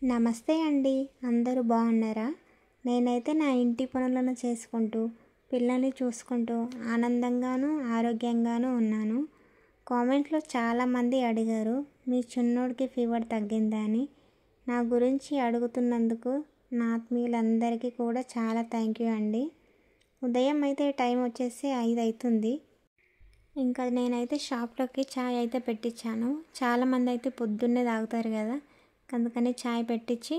నమస్తే అండి. అందరూ బాగున్నారా? నేనైతే నా ఇంటి పనులను చేసుకుంటూ పిల్లల్ని చూసుకుంటూ ఆనందంగాను ఆరోగ్యంగాను ఉన్నాను. కామెంట్లో చాలామంది అడిగారు, మీ చిన్నోడికి ఫీవర్ తగ్గిందా అని. నా గురించి అడుగుతున్నందుకు నా ఆత్మీయులందరికీ కూడా చాలా థ్యాంక్ యూ అండి. ఉదయం అయితే టైం వచ్చేసి 5 అవుతుంది. ఇంకా నేనైతే షాప్లోకి చాయ్ అయితే పెట్టించాను. చాలామంది అయితే పొద్దున్నే తాగుతారు కదా, అందుకని చాయ్ పెట్టించి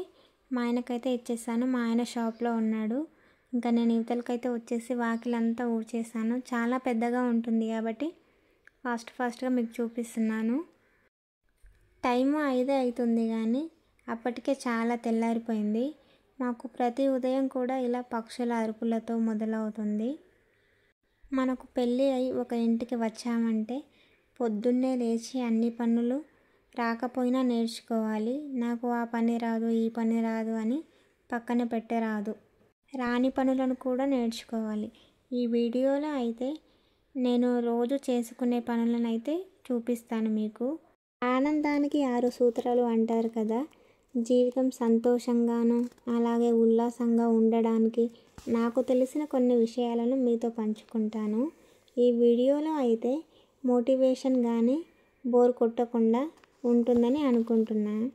మా ఆయనకైతే ఇచ్చేసాను. మా ఆయన షాప్లో ఉన్నాడు. ఇంకా నేను ఇవతలకైతే వచ్చేసి వాకిలంతా ఊడ్చేసాను. చాలా పెద్దగా ఉంటుంది కాబట్టి ఫాస్ట్గా మీకు చూపిస్తున్నాను. టైము 5 అవుతుంది కానీ అప్పటికే చాలా తెల్లారిపోయింది. మాకు ప్రతి ఉదయం కూడా ఇలా పక్షుల అరుపులతో మొదలవుతుంది. మనకు పెళ్ళి అయి ఒక ఇంటికి వచ్చామంటే పొద్దున్నే లేచి అన్ని పనులు రాకపోయినా నేర్చుకోవాలి. నాకు ఆ పని రాదు, ఈ పని రాదు అని పక్కన పెట్టరాదు. రాని పనులను కూడా నేర్చుకోవాలి. ఈ వీడియోలో అయితే నేను రోజు చేసుకునే పనులను అయితే చూపిస్తాను మీకు. ఆనందానికి 6 సూత్రాలు అంటారు కదా. జీవితం సంతోషంగాను అలాగే ఉల్లాసంగా ఉండడానికి నాకు తెలిసిన కొన్ని విషయాలను మీతో పంచుకుంటాను. ఈ వీడియోలో అయితే మోటివేషన్ కానీ బోర్ కొట్టకుండా ఉంటుందని అనుకుంటున్నాను.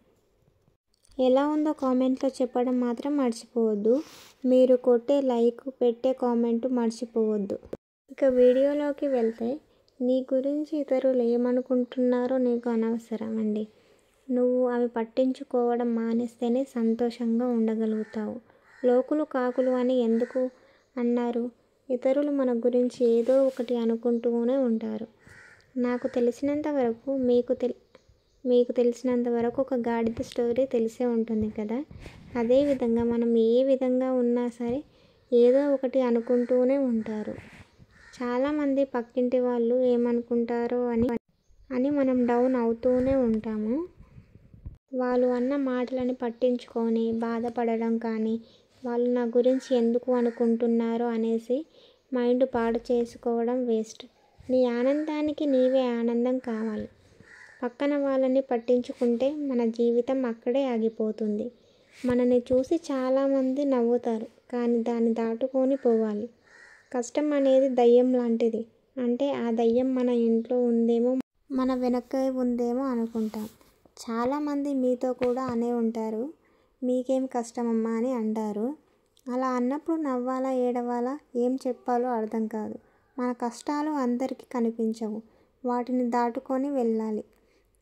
ఎలా ఉందో కామెంట్లో చెప్పడం మాత్రం మర్చిపోవద్దు. మీరు కొట్టే లైక్, పెట్టే కామెంట్ మర్చిపోవద్దు. ఇక వీడియోలోకి వెళ్తే, నీ గురించి ఇతరులు ఏమనుకుంటున్నారో నీకు అనవసరం అండి. నువ్వు అవి పట్టించుకోవడం మానేస్తేనే సంతోషంగా ఉండగలుగుతావు. లోకులు కాకులు అని ఎందుకు అన్నారు? ఇతరులు మన గురించి ఏదో ఒకటి అనుకుంటూనే ఉంటారు. నాకు తెలిసినంత వరకు మీకు తెలిసినంత వరకు ఒక గాడిద స్టోరీ తెలిసే ఉంటుంది కదా. అదేవిధంగా మనం ఏ విధంగా ఉన్నా సరే ఏదో ఒకటి అనుకుంటూనే ఉంటారు. చాలామంది పక్కింటి వాళ్ళు ఏమనుకుంటారో అని మనం డౌన్ అవుతూనే ఉంటాము. వాళ్ళు అన్న మాటలని పట్టించుకొని బాధపడడం కానీ, వాళ్ళు నా గురించి ఎందుకు అనుకుంటున్నారో అనేసి మైండ్ పాడు చేసుకోవడం వేస్ట్. నీ ఆనందానికి నీవే ఆనందం కావాలి. పక్కన వాళ్ళని పట్టించుకుంటే మన జీవితం అక్కడే ఆగిపోతుంది. మనని చూసి చాలామంది నవ్వుతారు, కానీ దాన్ని దాటుకొని పోవాలి. కష్టం అనేది దయ్యం లాంటిది. అంటే ఆ దయ్యం మన ఇంట్లో ఉందేమో, మన వెనకే ఉందేమో అనుకుంటాం. చాలామంది మీతో కూడా అనే ఉంటారు, మీకేం కష్టమమ్మా అని అంటారు. అలా అన్నప్పుడు నవ్వాలా, ఏడవాలా, ఏం చెప్పాలో అర్థం కాదు. మన కష్టాలు అందరికీ కనిపించవు. వాటిని దాటుకొని వెళ్ళాలి.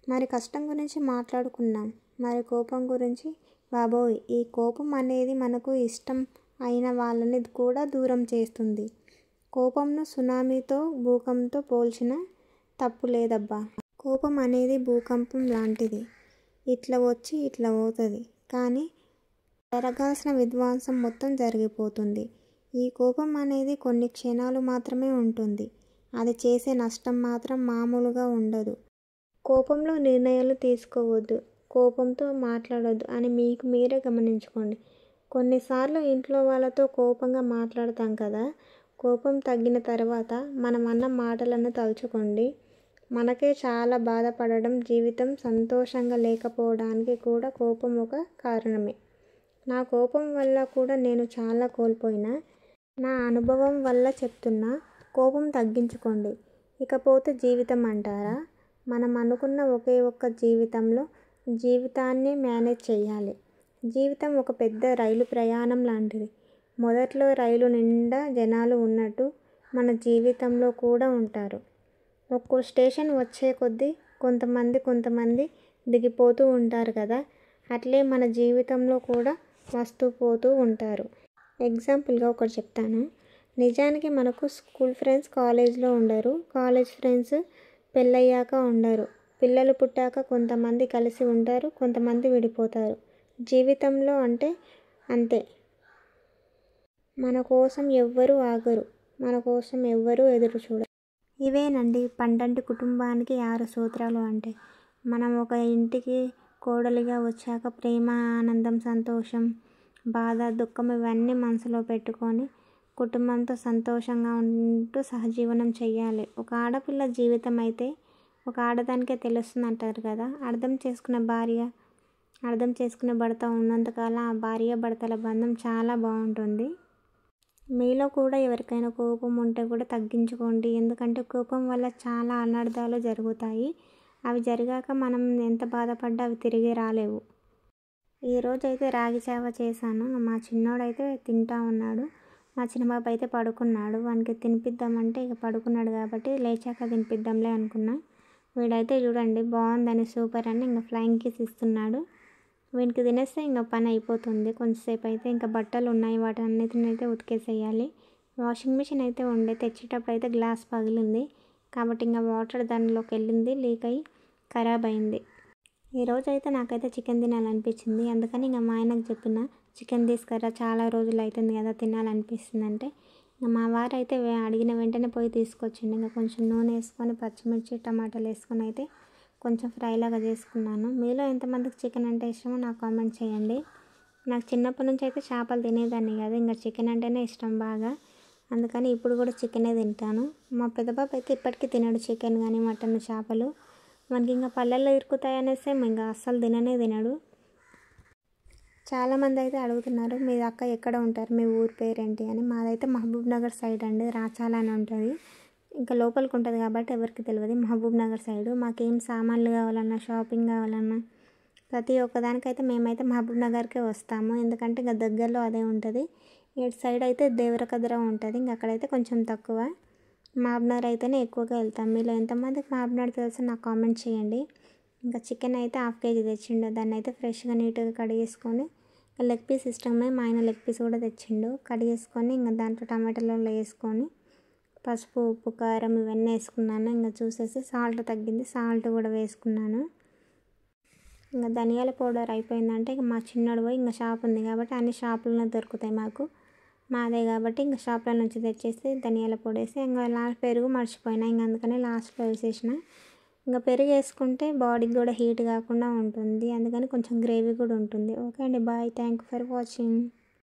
మరి కష్టం గురించి మాట్లాడుకున్నాం. మరి కోపం గురించి? బాబోయ్, ఈ కోపం అనేది మనకు ఇష్టం అయిన వాళ్ళని కూడా దూరం చేస్తుంది. కోపంను సునామీతో, భూకంపంతో పోల్చినా తప్పు లేదబ్బా. కోపం అనేది భూకంపం లాంటిది. ఇట్లా వచ్చి ఇట్లా పోతుంది, కానీ జరగాల్సిన విధ్వంసం మొత్తం జరిగిపోతుంది. ఈ కోపం అనేది కొన్ని క్షణాలు మాత్రమే ఉంటుంది. అది చేసే నష్టం మాత్రం మామూలుగా ఉండదు. కోపంలో నిర్ణయాలు తీసుకోవద్దు, కోపంతో మాట్లాడొద్దు అని మీకు మీరే గమనించుకోండి. కొన్నిసార్లు ఇంట్లో వాళ్ళతో కోపంగా మాట్లాడతాం కదా. కోపం తగ్గిన తర్వాత మనం అన్న మాటలను తలుచుకోండి. మనకే చాలా బాధపడడం, జీవితం సంతోషంగా లేకపోవడానికి కూడా కోపం ఒక కారణమే. నా కోపం వల్ల కూడా నేను చాలా కోల్పోయినా, నా అనుభవం వల్ల చెప్తున్నా. కోపం తగ్గించుకోండి. ఇకపోతే జీవితం అంటారా, మనం అనుకున్న ఒకే ఒక్క జీవితంలో జీవితాన్ని మేనేజ్ చేయాలి. జీవితం ఒక పెద్ద రైలు ప్రయాణం లాంటిది. మొదట్లో రైలు నిండా జనాలు ఉన్నట్టు మన జీవితంలో కూడా ఉంటారు. ఒక్కో స్టేషన్ వచ్చే కొద్దీ కొంతమంది దిగిపోతూ ఉంటారు కదా. అట్లే మన జీవితంలో కూడా వస్తూ పోతూ ఉంటారు. ఎగ్జాంపుల్గా ఒకటి చెప్తాను. నిజానికి మనకు స్కూల్ ఫ్రెండ్స్ కాలేజ్లో ఉండరు, కాలేజ్ ఫ్రెండ్స్ పెళ్ళయ్యాక ఉండరు, పిల్లలు పుట్టాక కొంతమంది కలిసి ఉంటారు, కొంతమంది విడిపోతారు. జీవితంలో అంటే అంతే. మన కోసం ఎవ్వరూ ఆగరు, మన కోసం ఎవ్వరూ ఎదురు చూడరు. ఇవేనండి పండంటి కుటుంబానికి 6 సూత్రాలు అంటే. మనం ఒక ఇంటికి కోడలిగా వచ్చాక ప్రేమ, ఆనందం, సంతోషం, బాధ, దుఃఖం ఇవన్నీ మనసులో పెట్టుకొని కుటుంబంతో సంతోషంగా ఉంటూ సహజీవనం చేయాలి. ఒక ఆడపిల్ల జీవితం అయితే ఒక ఆడదానికే తెలుస్తుంది అంటారు కదా. అర్థం చేసుకున్న భార్య అర్థం చేసుకునే భర్త ఉన్నంతకాలం ఆ భార్య భర్తల బంధం చాలా బాగుంటుంది. మీలో కూడా ఎవరికైనా కోపం ఉంటే కూడా తగ్గించుకోండి. ఎందుకంటే కోపం వల్ల చాలా అనర్థాలు జరుగుతాయి. అవి జరిగాక మనం ఎంత బాధపడ్డా అవి తిరిగి రాలేవు. ఈరోజైతే రాగి జావ చేశాను. మా చిన్నోడైతే తింటా ఉన్నాడు. మా చిన్నబాబు అయితే పడుకున్నాడు. వానికి తినిపిద్దామంటే ఇక పడుకున్నాడు కాబట్టి లేచాక తినిపిద్దాంలే అనుకున్నా. వీడైతే చూడండి బాగుందని సూపర్ అని ఇంకా ఫ్లయింగ్ కిస్ ఇస్తున్నాడు. వీనికి తినేస్తే ఇంకా పని అయిపోతుంది. కొంచెంసేపు అయితే ఇంకా బట్టలు ఉన్నాయి, వాటన్నిటిని అయితే ఉతికేసేయాలి. వాషింగ్ మిషన్ అయితే ఉండే, తెచ్చేటప్పుడు అయితే గ్లాస్ పగిలింది కాబట్టి ఇంకా వాటర్ దానిలోకి వెళ్ళింది, లీక్ అయ్యి ఖరాబ్ అయింది. ఈరోజు అయితే నాకైతే చికెన్ తినాలనిపించింది. అందుకని ఇంకా మా ఆయనకు చెప్పిన చికెన్ తీసుకురా, చాలా రోజులు అవుతుంది కదా తినాలనిపిస్తుంది అంటే ఇంకా మా వారు అయితే అడిగిన వెంటనే పోయి తీసుకొచ్చిండు. ఇంకా కొంచెం నూనె వేసుకొని పచ్చిమిర్చి టమాటాలు వేసుకొని అయితే కొంచెం ఫ్రైలాగా చేసుకున్నాను. మీలో ఎంతమందికి చికెన్ అంటే ఇష్టమో నాకు కామెంట్ చేయండి. నాకు చిన్నప్పటి నుంచి అయితే చేపలు తినేదాన్ని కాదు, ఇంకా చికెన్ అంటేనే ఇష్టం బాగా. అందుకని ఇప్పుడు కూడా చికెనే తింటాను. మా పెద్దబాబు అయితే ఇప్పటికీ తినడు చికెన్ కానీ మటన్ చేపలు. మనకి ఇంకా పళ్ళల్లో ఇరుకుతాయి అనేసి ఇంకా అస్సలు తినడు. చాలామంది అయితే అడుగుతున్నారు మీ అక్క ఎక్కడ ఉంటారు, మీ ఊరి పేరేంటి అని. మాదైతే మహబూబ్ నగర్ సైడ్ అండి, రాచాల అని ఉంటుంది. ఇంకా లోపలికి ఉంటుంది కాబట్టి ఎవరికి తెలియదు. మహబూబ్ నగర్ సైడు మాకేం సామాన్లు కావాలన్నా షాపింగ్ కావాలన్నా ప్రతి ఒక్కదానికైతే మేమైతే మహబూబ్ నగర్కే వస్తాము. ఎందుకంటే ఇంకా దగ్గరలో అదే ఉంటుంది. ఇటు సైడ్ అయితే దేవరకద్ర ఉంటుంది, ఇంకా అక్కడైతే కొంచెం తక్కువ. మహబూబ్ నగర్ అయితేనే ఎక్కువగా వెళ్తాం. మీలో ఎంతమందికి మహబూబ్ నగర్ తెలుసు నాకు కామెంట్ చేయండి. ఇంకా చికెన్ అయితే 1/2 kg తెచ్చిండు. దాన్ని అయితే ఫ్రెష్గా నీట్గా కడిగేసుకొని లెగ్ పీస్ ఇష్టమే, మా ఆయన లెగ్ పీస్ కూడా తెచ్చిండు. కడిగేసుకొని ఇంకా దాంట్లో టమాటాలో వేసుకొని పసుపు ఉప్పు కారం ఇవన్నీ వేసుకున్నాను. ఇంకా చూసేసి సాల్ట్ తగ్గింది, సాల్ట్ కూడా వేసుకున్నాను. ఇంకా ధనియాల పౌడర్ అయిపోయిందంటే ఇంకా మా చిన్నోడు పోయి ఇంకా షాప్ ఉంది కాబట్టి అన్ని షాపుల్లో దొరుకుతాయి మాకు, మాదే కాబట్టి ఇంకా షాప్లో నుంచి తెచ్చేసి ధనియాల పొడి వేసి ఇంకా పెరుగు మర్చిపోయినా, ఇంకా అందుకని లాస్ట్లో వేసేసిన. ఇంకా పెరుగు వేసుకుంటే బాడీకి కూడా హీట్ కాకుండా ఉంటుంది, అందుకని కొంచెం గ్రేవీ కూడా ఉంటుంది. ఓకే అండి, bye, thank you for watching.